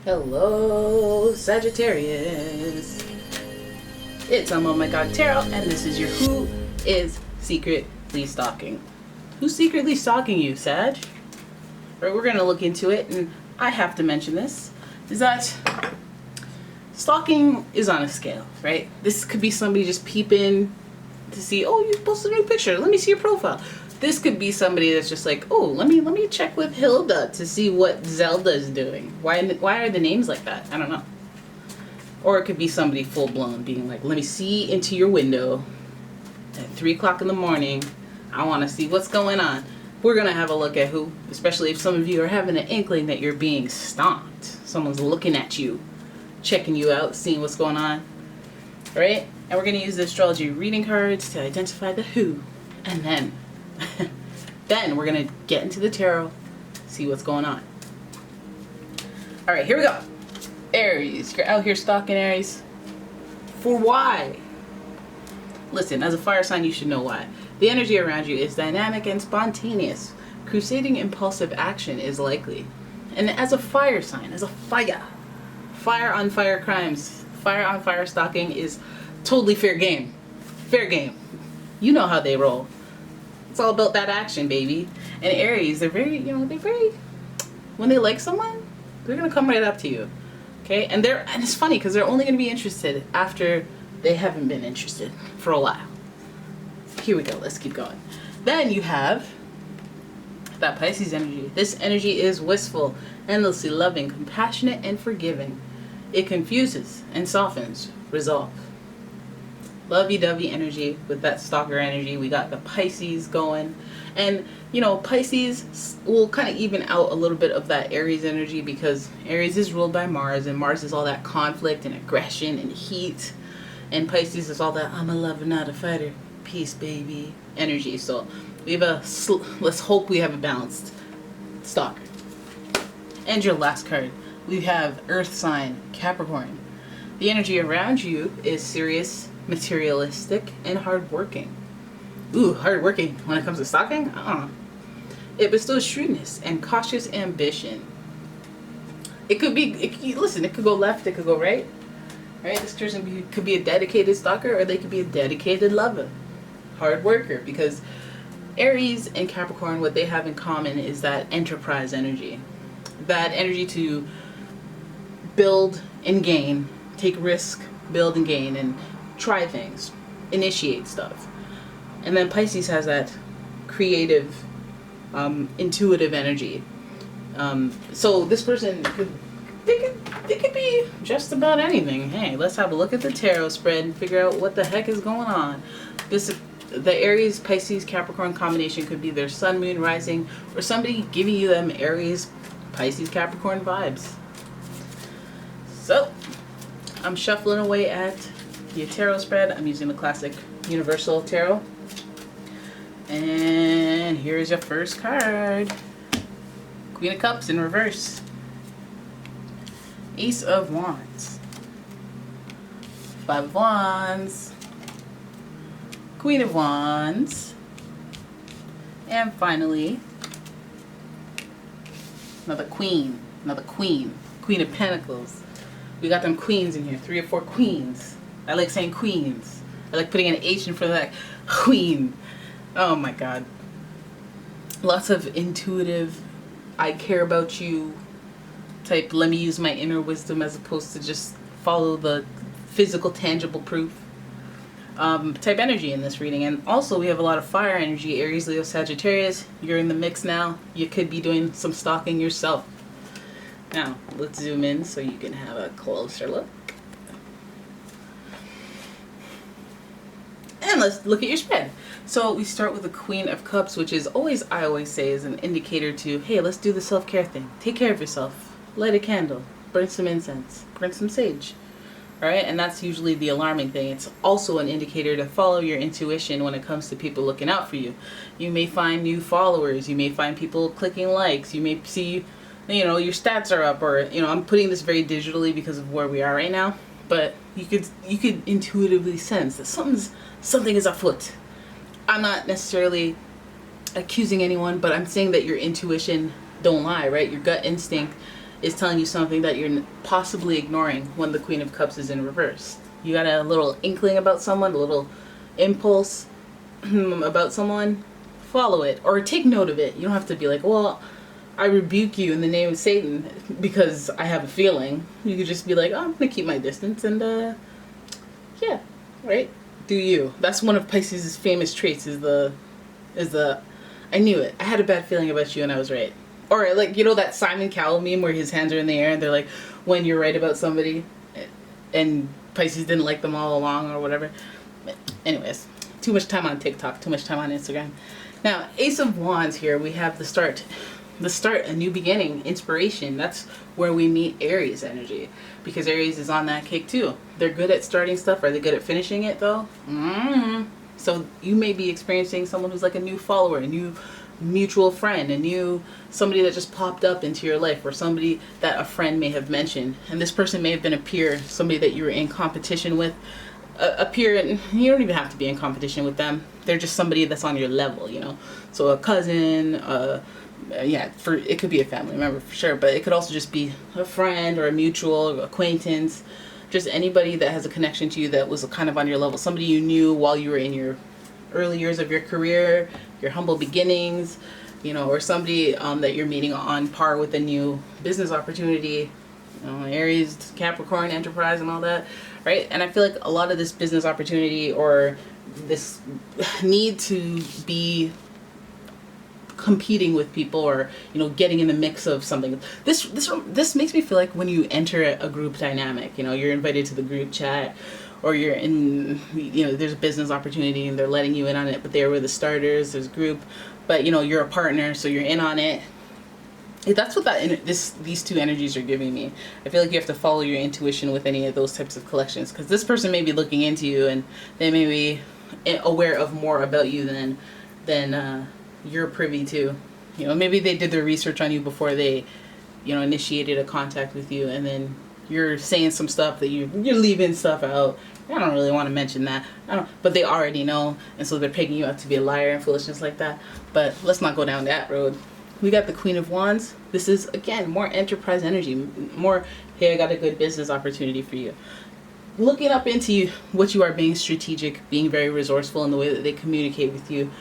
Hello, Sagittarius. It's umomgtarot, and this is your Who is Secretly Stalking. Who's secretly stalking you, Sag? Right, we're going to look into it, and I have to mention this, is that stalking is on a scale, right? This could be somebody just peeping to see, oh, you posted a new picture, let me see your profile. This could be somebody that's just like, oh, let me check with Hilda to see what Zelda's doing. Why are the names like that? I don't know. Or it could be somebody full blown being like, let me see into your window at 3 o'clock in the morning. I want to see what's going on. We're going to have a look at who, especially if some of you are having an inkling that you're being stalked. Someone's looking at you, checking you out, seeing what's going on. Right? And we're going to use the astrology reading cards to identify the who. And then we're going to get into the tarot, see what's going on. All right, here we go. Aries, you're out here stalking Aries. For why? Listen, as a fire sign, you should know why. The energy around you is dynamic and spontaneous. Crusading impulsive action is likely. And as a fire sign, as a fire on fire crimes, fire on fire stalking is totally fair game. Fair game. You know how they roll. It's all about that action, baby. And Aries, they're very, when they like someone, they're going to come right up to you. Okay? And it's funny because they're only going to be interested after they haven't been interested for a while. Here we go. Let's keep going. Then you have that Pisces energy. This energy is wistful, endlessly loving, compassionate, and forgiving. It confuses and softens resolve. Lovey-dovey energy with that stalker energy. We got the Pisces going. And, Pisces will kind of even out a little bit of that Aries energy because Aries is ruled by Mars, and Mars is all that conflict and aggression and heat. And Pisces is all that, I'm a lover, not a fighter. Peace, baby, energy. So we have let's hope we have a balanced stalker. And your last card, we have Earth sign, Capricorn. The energy around you is serious, materialistic, and hardworking. Ooh, hardworking when it comes to stalking? It bestows shrewdness and cautious ambition. It could go left, it could go right. Right? This person could be a dedicated stalker, or they could be a dedicated lover. Hard worker, because Aries and Capricorn, what they have in common is that enterprise energy. That energy to build and gain, take risk, build and gain, and try things, initiate stuff. And then Pisces has that creative, intuitive energy. So this person they could be just about anything. Hey, let's have a look at the tarot spread and figure out what the heck is going on. The Aries, Pisces, Capricorn combination could be their sun, moon, rising, or somebody giving you them Aries, Pisces, Capricorn vibes. So I'm shuffling away at your tarot spread. I'm using the classic universal tarot. And here's your first card. Queen of Cups in reverse. Ace of Wands. 5 of Wands. Queen of Wands. And finally, another queen. Queen of Pentacles. We got them queens in here. 3 or 4 queens. I like saying queens. I like putting an H in front of that. Queen. Oh my God. Lots of intuitive, I care about you type, let me use my inner wisdom as opposed to just follow the physical, tangible proof type energy in this reading. And also we have a lot of fire energy. Aries, Leo, Sagittarius. You're in the mix now. You could be doing some stalking yourself. Now, let's zoom in so you can have a closer look. And let's look at your spread. So we start with the Queen of Cups, which is I always say, is an indicator to, hey, let's do the self-care thing. Take care of yourself. Light a candle. Burn some incense. Burn some sage. All right? And that's usually the alarming thing. It's also an indicator to follow your intuition when it comes to people looking out for you. You may find new followers. You may find people clicking likes. You may see, your stats are up, or, I'm putting this very digitally because of where we are right now. But you could intuitively sense that something is afoot. I'm not necessarily accusing anyone, but I'm saying that your intuition don't lie, right? Your gut instinct is telling you something that you're possibly ignoring when the Queen of Cups is in reverse. You got a little inkling about someone, a little impulse about someone, follow it or take note of it. You don't have to be like, well, I rebuke you in the name of Satan because I have a feeling. You could just be like, oh, I'm gonna keep my distance and yeah, right? Do you. That's one of Pisces' famous traits is the I knew it. I had a bad feeling about you and I was right. Or like, you know that Simon Cowell meme where his hands are in the air and they're like, when you're right about somebody and Pisces didn't like them all along or whatever. Anyways, too much time on TikTok, too much time on Instagram. Now, Ace of Wands here, we have the start, a new beginning, inspiration. That's where we meet Aries energy, because Aries is on that kick too. They're good at starting stuff. Are they good at finishing it though? So you may be experiencing someone who's like a new follower, a new mutual friend, somebody that just popped up into your life, or somebody that a friend may have mentioned. And this person may have been a peer, somebody that you were in competition with. A peer, and you don't even have to be in competition with them. They're just somebody that's on your level, you know. So a cousin, it could be a family member for sure, but it could also just be a friend or a mutual acquaintance, just anybody that has a connection to you that was kind of on your level, somebody you knew while you were in your early years of your career, your humble beginnings, you know, or somebody that you're meeting on par with a new business opportunity, you know, Aries, Capricorn, enterprise and all that, right? And I feel like a lot of this business opportunity or this need to be competing with people, or you know, getting in the mix of something, this makes me feel like when you enter a group dynamic, you know, you're invited to the group chat, or you're in, you know, there's a business opportunity and they're letting you in on it, but they were the starters, there's group, but you know, you're a partner, so you're in on it. That's what these two energies are giving me. I feel like you have to follow your intuition with any of those types of collections, because this person may be looking into you and they may be aware of more about you than you're privy to. You know, maybe they did their research on you before they, you know, initiated a contact with you, and then you're saying some stuff that you're leaving stuff out. I don't really want to mention that. But they already know, and so they're pegging you out to be a liar and foolishness like that. But let's not go down that road. We got the Queen of Wands. This is, again, more enterprise energy. More, hey, I got a good business opportunity for you. Looking up into you, what you are, being strategic, being very resourceful in the way that they communicate with you.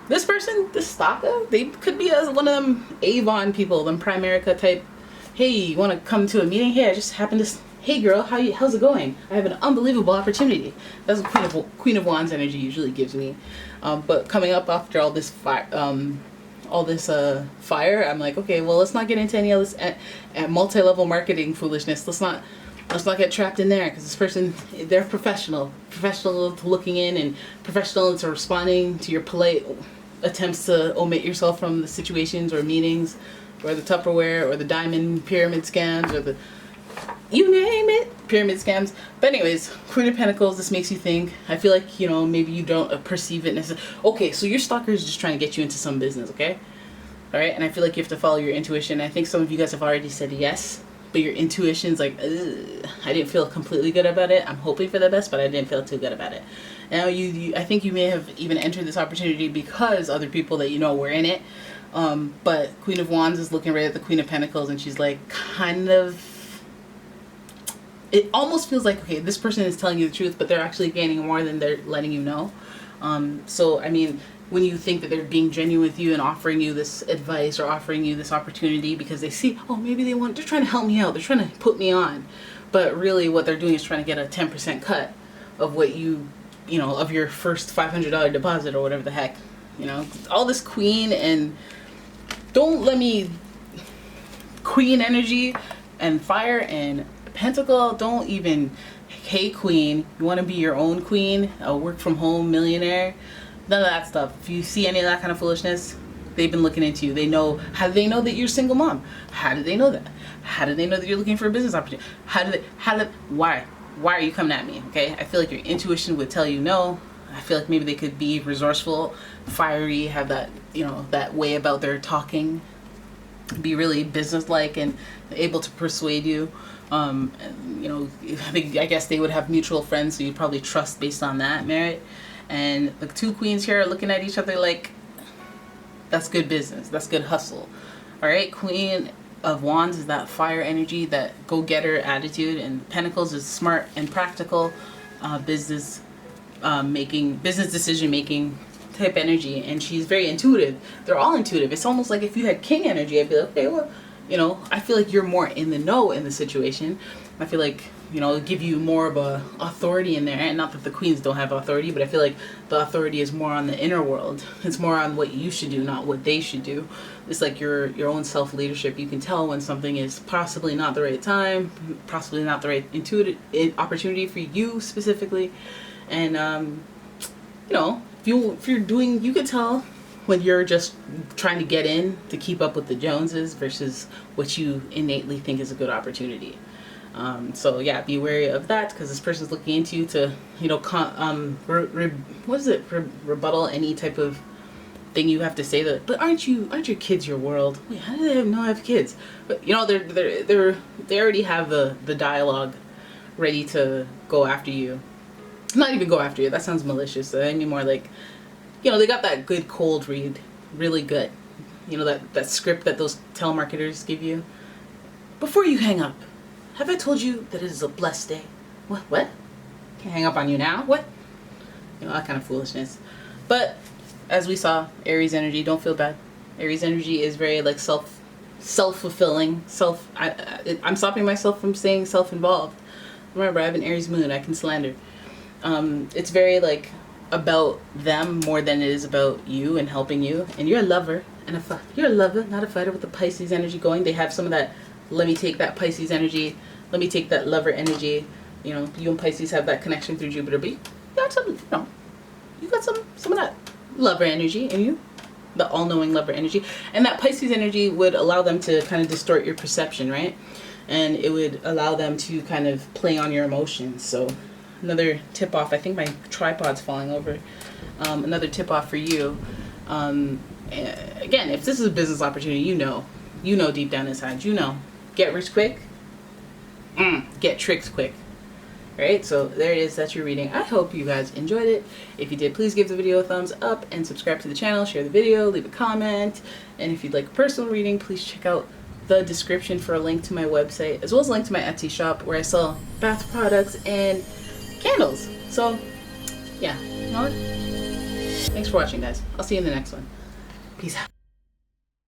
This person, this stalker, they could be one of them Avon people, them Primerica type. Hey, you want to come to a meeting? Hey, I just happened to... Hey girl, how's it going? I have an unbelievable opportunity. That's what Queen of Wands energy usually gives me. But coming up after all this fire, I'm like, okay, well, let's not get into any of this multi-level marketing foolishness. Let's not get trapped in there, because this person, they're professional to looking in, and professional to responding to your polite attempts to omit yourself from the situations or meetings, or the Tupperware, or the diamond pyramid scams, or the, you name it, pyramid scams. But anyways, Queen of Pentacles, this makes you think. I feel like, you know, maybe you don't perceive it necessarily. Okay, so your stalker is just trying to get you into some business, okay? All right, and I feel like you have to follow your intuition. I think some of you guys have already said yes, but your intuition's like, ugh, I didn't feel completely good about it. I'm hoping for the best, but I didn't feel too good about it. Now I think you may have even entered this opportunity because other people that you know were in it. But Queen of Wands is looking right at the Queen of Pentacles, and she's like, kind of, it almost feels like, okay, this person is telling you the truth, but they're actually gaining more than they're letting you know. So, I mean, when you think that they're being genuine with you and offering you this advice or offering you this opportunity because they see, oh, maybe they're trying to help me out, they're trying to put me on. But really what they're doing is trying to get a 10% cut of what you know, of your first $500 deposit or whatever the heck. You know, all this queen and don't let me, queen energy and fire and pentacle, don't even, hey queen, you want to be your own queen, a work from home millionaire, none of that stuff. If you see any of that kind of foolishness, they've been looking into you. They know. How do they know that you're a single mom? How do they know that? How do they know that you're looking for a business opportunity? Why are you coming at me? Okay, I feel like your intuition would tell you no. I feel like maybe they could be resourceful, fiery, have that, you know, that way about their talking, be really businesslike and able to persuade you. And, you know, I guess they would have mutual friends, so you'd probably trust based on that merit. And the two queens here are looking at each other like, that's good business, that's good hustle. All right, Queen of Wands is that fire energy, that go-getter attitude, and Pentacles is smart and practical, business decision making type energy, and she's very intuitive. They're all intuitive. It's almost like if you had King energy, I'd be like, okay, well, you know, I feel like you're more in the know in the situation. I feel like, you know, give you more of a authority in there. And not that the queens don't have authority, but I feel like the authority is more on the inner world. It's more on what you should do, not what they should do. It's like your own self-leadership. You can tell when something is possibly not the right time, possibly not the right intuitive opportunity for you specifically. And, you know, if you're doing, you could tell when you're just trying to get in to keep up with the Joneses versus what you innately think is a good opportunity. So yeah, be wary of that, because this person's looking into you to, you know, rebuttal any type of thing you have to say that, but aren't your kids your world? Wait, how do they have kids? But you know, they already have the dialogue ready to go after you. Not even go after you, that sounds malicious. I mean more like, you know, they got that good cold read, really good. You know, that script that those telemarketers give you. Before you hang up, have I told you that it is a blessed day? What? Can't hang up on you now? What? You know, that kind of foolishness. But as we saw, Aries energy, don't feel bad. Aries energy is very like self-fulfilling. I'm stopping myself from saying self-involved. Remember, I have an Aries moon, I can slander. It's very like about them more than it is about you and helping you. And you're a lover, and you're a lover, not a fighter, with the Pisces energy going. They have some of that, let me take that Pisces energy, let me take that lover energy. You know, you and Pisces have that connection through Jupiter, but you got some, you know, you got some of that lover energy in you, the all-knowing lover energy. And that Pisces energy would allow them to kind of distort your perception, right? And it would allow them to kind of play on your emotions. So another tip off, I think my tripod's falling over. Another tip off for you. Again, if this is a business opportunity, you know deep down inside, you know, get rich quick, get tricked quick. Right? So there it is, that's your reading. I hope you guys enjoyed it. If you did, please give the video a thumbs up and subscribe to the channel, share the video, leave a comment. And if you'd like a personal reading, please check out the description for a link to my website, as well as a link to my Etsy shop where I sell bath products and candles. So yeah, you know what? Thanks for watching, guys. I'll see you in the next one. Peace out.